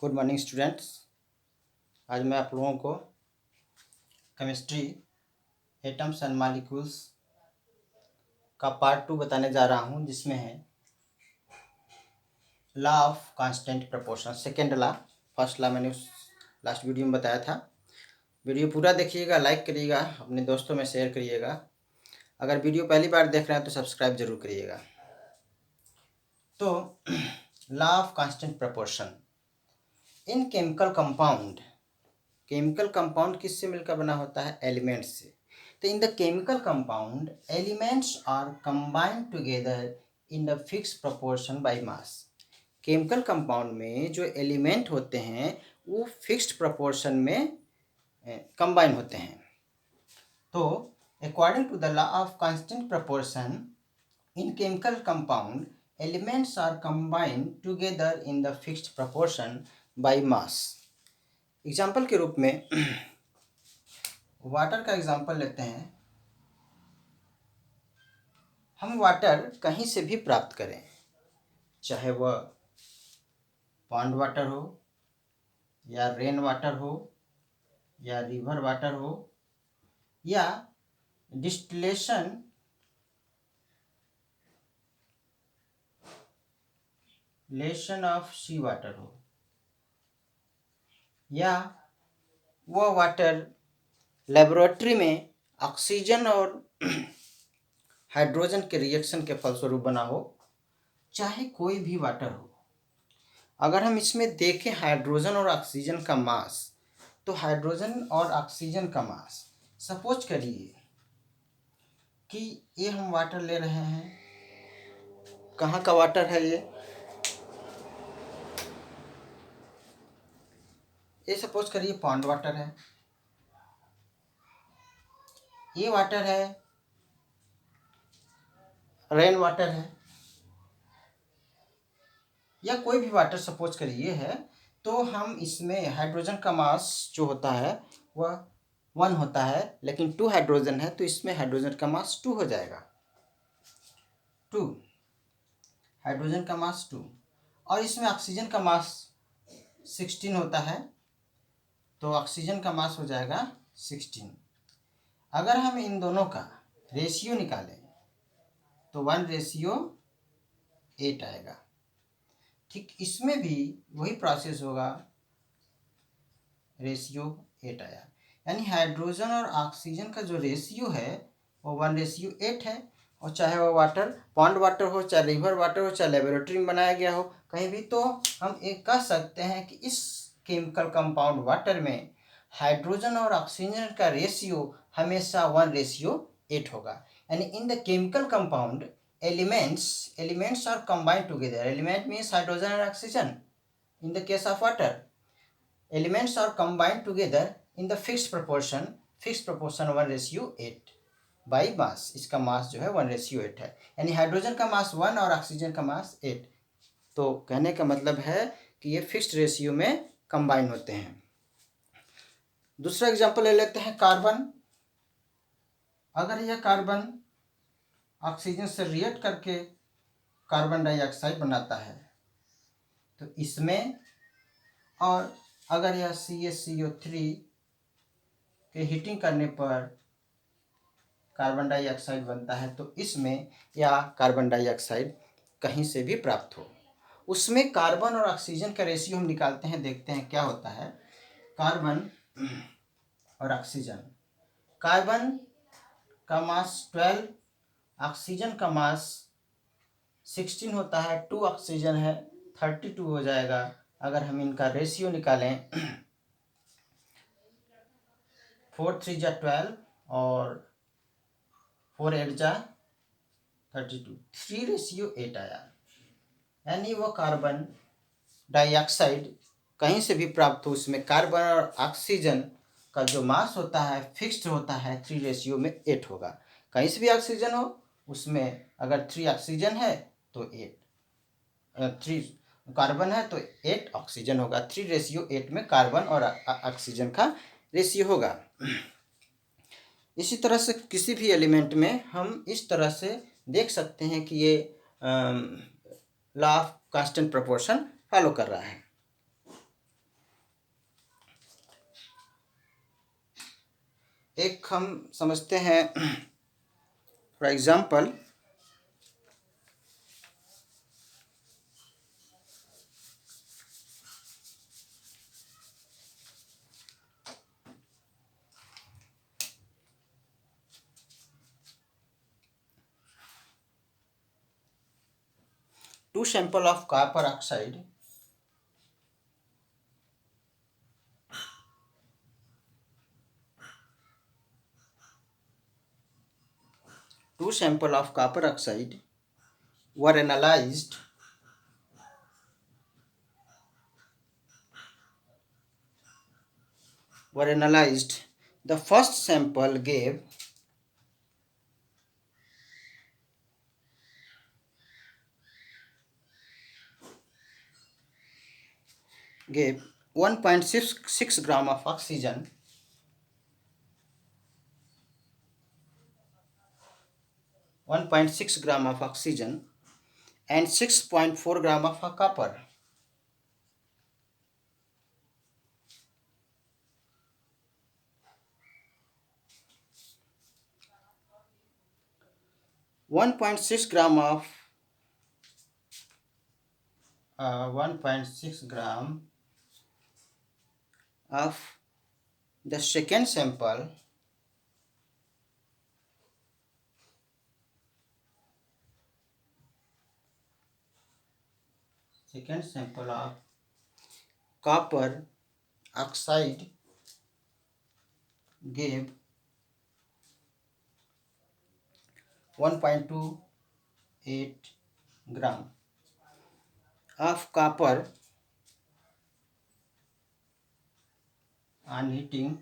Good morning students. आज मैं आप लोगों को केमिस्ट्री एटम्स एंड मॉलिक्यूल्स का पार्ट 2 बताने जा रहा हूं, जिसमें है law of constant proportion. Second law, first law मैंने उस लास्ट वीडियो में बताया था। वीडियो पूरा देखिएगा, लाइक करिएगा, अपने दोस्तों में शेयर करिएगा। अगर वीडियो पहली बार देख रहे हैं तो सब्सक्राइब जरूर करिएगा। तो law of constant proportion in chemical compound किससे मिलकर बना होता है? एलिमेंट्स से। तो in the chemical compound elements are combined together in the fix proportion by mass. Chemical compound में जो एलिमेंट होते हैं वो फिक्स्ड प्रोपोर्शन में कंबाइन होते हैं। तो according to the law of constant proportion in chemical compound elements are combined together in the fixed proportion by mass. Example के रूप में वाटर का एग्जाम्पल लेते हैं। हम वाटर कहीं से भी प्राप्त करें, चाहे वह पॉन्ड वाटर हो या रेन वाटर हो या रिवर वाटर हो या डिस्टिलेशन ऑफ सी वाटर हो, या वह वाटर लेबोरेटरी में ऑक्सीजन और हाइड्रोजन के रिएक्शन के फलस्वरूप बना हो, चाहे कोई भी वाटर हो। अगर हम इसमें देखें हाइड्रोजन और ऑक्सीजन का मास, तो हाइड्रोजन और ऑक्सीजन का मास, सपोज करिए कि ये हम वाटर ले रहे हैं। कहाँ का वाटर है ये सपोज करिए पॉन्ड वाटर है। ये वाटर है रेन वाटर है, या कोई भी वाटर सपोज करिए है। तो हम इसमें हाइड्रोजन का मास जो होता है वह 1 होता है, लेकिन 2 हाइड्रोजन है तो इसमें हाइड्रोजन का मास 2 हो जाएगा। 2 हाइड्रोजन का मास 2, और इसमें ऑक्सीजन का मास 16 होता है, तो ऑक्सीजन का मास हो जाएगा 16। अगर हम इन दोनों का रेशियो निकालें तो 1:8 आएगा। ठीक इसमें भी वही प्रोसेस होगा, रेशियो 8 आया, यानी हाइड्रोजन और ऑक्सीजन का जो रेशियो है वो 1:8 है। और चाहे वो वाटर पॉन्ड वाटर हो, चाहे रिवर वाटर हो, चाहे लेबोरेटरी में बनाया गया हो, कहीं भी, तो हम एक कह सकते हैं कि इस केमिकल कंपाउंड वाटर में हाइड्रोजन और ऑक्सीजन का रेशियो हमेशा 1:8 होगा। यानी इन the chemical compound elements are combined together. Element means hydrogen and oxygen. In the case of water, elements are combined together in the fixed proportion 1:8 by mass. इसका मास जो है 1:8 है, यानी हाइड्रोजन का मास 1 और ऑक्सीजन का मास 8। तो कहने का मतलब है कि ये फिक्स्ड रेशियो में कंबाइन होते हैं। दूसरा एग्जांपल ले लेते हैं कार्बन। अगर यह कार्बन ऑक्सीजन से रिएक्ट करके कार्बन डाइऑक्साइड बनाता है, तो इसमें, और अगर यह CaCO3 के हीटिंग करने पर कार्बन डाइऑक्साइड बनता है, तो इसमें या कार्बन डाइऑक्साइड कहीं से भी प्राप्त हो, उसमें कार्बन और ऑक्सीजन का रेशियो हम निकालते हैं। देखते हैं क्या होता है। कार्बन और ऑक्सीजन, कार्बन का मास 12, ऑक्सीजन का मास 16 होता है, 2 ऑक्सीजन है 32 हो जाएगा। अगर हम इनका रेशियो निकालें 4×3 = 12 और 4×8 = 32, 3:8 आया। यानी वो कार्बन डाइऑक्साइड कहीं से भी प्राप्त हो, उसमें कार्बन और ऑक्सीजन का जो मास होता है फिक्स्ड होता है, 3:8 होगा। कहीं से भी ऑक्सीजन हो, उसमें अगर 3 ऑक्सीजन है तो 3 कार्बन है तो 8 ऑक्सीजन होगा। 3:8 में कार्बन और ऑक्सीजन का रेशियो होगा। इसी तरह से किसी भी एलिमेंट में हम इस तरह से देख सकते हैं कि ये law of constant proportion follow कर रहा है। एक हम समझते हैं for example two sample of copper oxide were analyzed the first sample gave 1.6 gram of oxygen and 6.4 gram of copper. 1.6 gram of 1.6 gram of the second sample of copper oxide gave 1.28 gram of copper on heating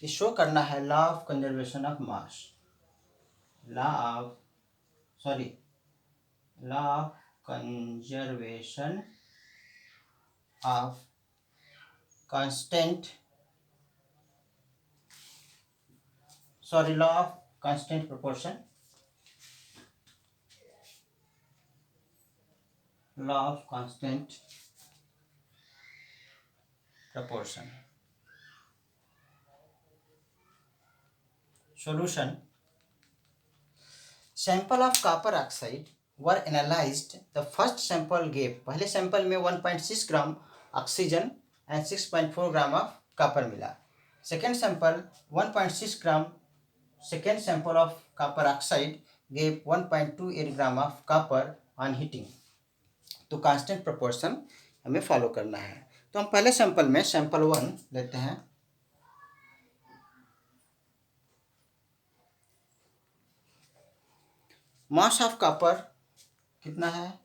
ये show करना है law of conservation of mass law of conservation of constant law of constant proportion law of constant proportion. Solution: sample of copper oxide were analyzed. The first sample gave, पहले sample में 1.6 gram oxygen and 6.4 gram of copper मिला. Second sample 1.6 gram, second sample of copper oxide gave 1.28 gram of copper on heating. तो constant proportion हमें follow करना है. तो हम पहले सैंपल में सैंपल 1 लेते हैं. मास ऑफ कॉपर कितना है?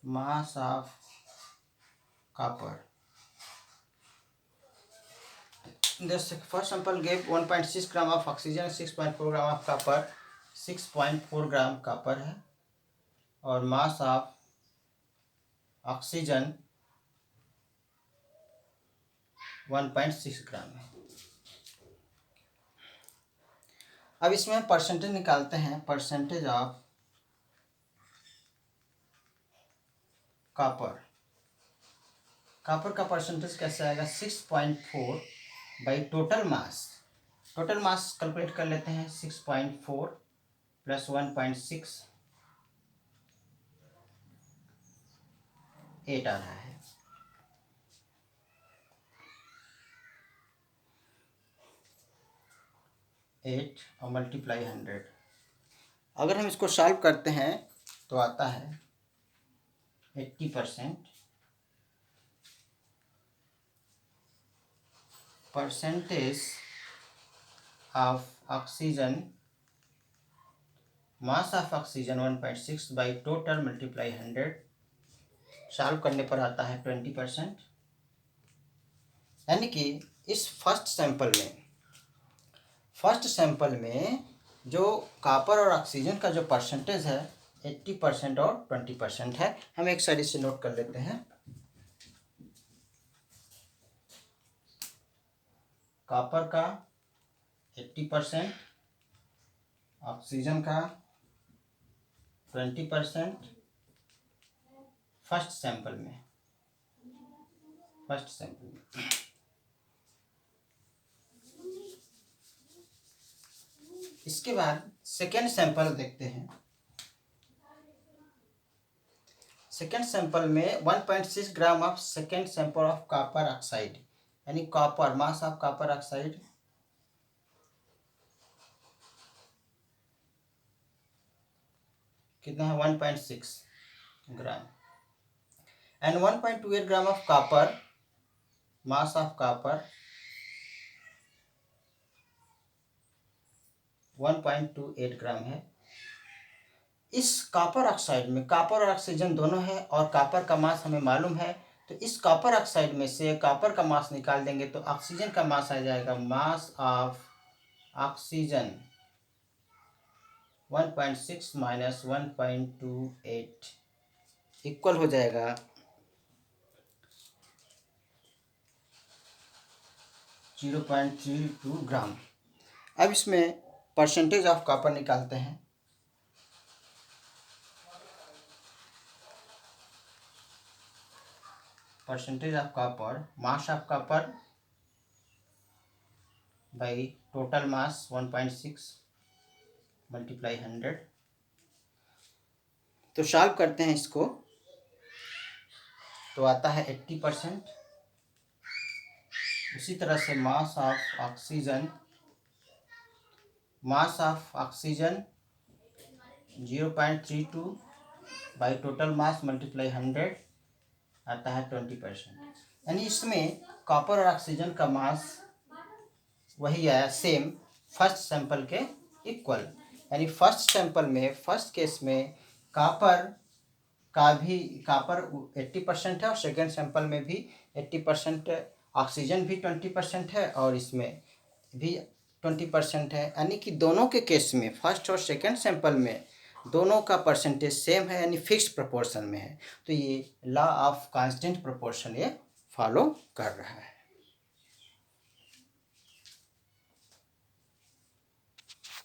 मास of copper first sample gave 1.6 gram of oxygen, 6.4 gram of copper. 6.4 gram copper है और मास ऑफ ऑक्सीजन 1.6 ग्राम है. अब इसमें परसेंटेज निकालते हैं. परसेंटेज ऑफ कॉपर का परसेंटेज कैसे आएगा? 6.4 by total mass. Total mass calculate कर लेते हैं. 6.4 प्लस 1.6 8 आ रहा है. 8 और मल्टीप्लाई 100. अगर हम इसको सॉल्व करते हैं तो आता है 80%. Percentage of oxygen, mass of oxygen 1.6 by total multiply 100. Solve करने पर आता है 20%. यानी कि इस फर्स्ट सैंपल में जो कॉपर और ऑक्सीजन का जो परसेंटेज है 80% और 20% है. हम एक साइड से नोट कर लेते हैं. कॉपर का 80%, ऑक्सीजन का 20% फर्स्ट सैंपल में. फर्स्ट सैंपल में। इसके बाद सेकेंड सैंपल देखते हैं। सेकेंड सैंपल में 1.6 gram of second sample of copper oxide, यानी copper, mass of copper oxide कितना है 1.6 gram, and 1.28 gram of copper, mass of copper 1.28 gram है। इस कॉपर ऑक्साइड में कॉपर और ऑक्सीजन दोनों है और कॉपर का मास हमें मालूम है, तो इस कॉपर ऑक्साइड में से कॉपर का मास निकाल देंगे तो ऑक्सीजन का मास आ जाएगा, mass of oxygen 1.6 minus 1.28 equal हो जाएगा 0.32 ग्राम। अब इसमें परसेंटेज ऑफ कॉपर निकालते हैं। Percentage of copper, mass of copper by total mass 1.6 multiply 100। तो सॉल्व करते हैं इसको, तो आता है 80%। उसी तरह से mass of oxygen 0.32 by total mass multiply 100 आता है 20%। यानी इसमें कॉपर और ऑक्सीजन का मास वही आया, सेम फर्स्ट सैंपल के इक्वल। यानी फर्स्ट सैंपल में, फर्स्ट केस में कॉपर 80% है और सेकेंड सैंपल में भी 80%, ऑक्सीजन भी 20% है और इसमें भी 20% है। यानी कि दोनों के केस में, फर्स्ट और सेकेंड सैंपल में दोनों का परसेंटेज सेम है, यानी फिक्स्ड प्रोपोर्शन में है। तो ये लॉ ऑफ कांस्टेंट प्रोपोर्शन ये फॉलो कर रहा है।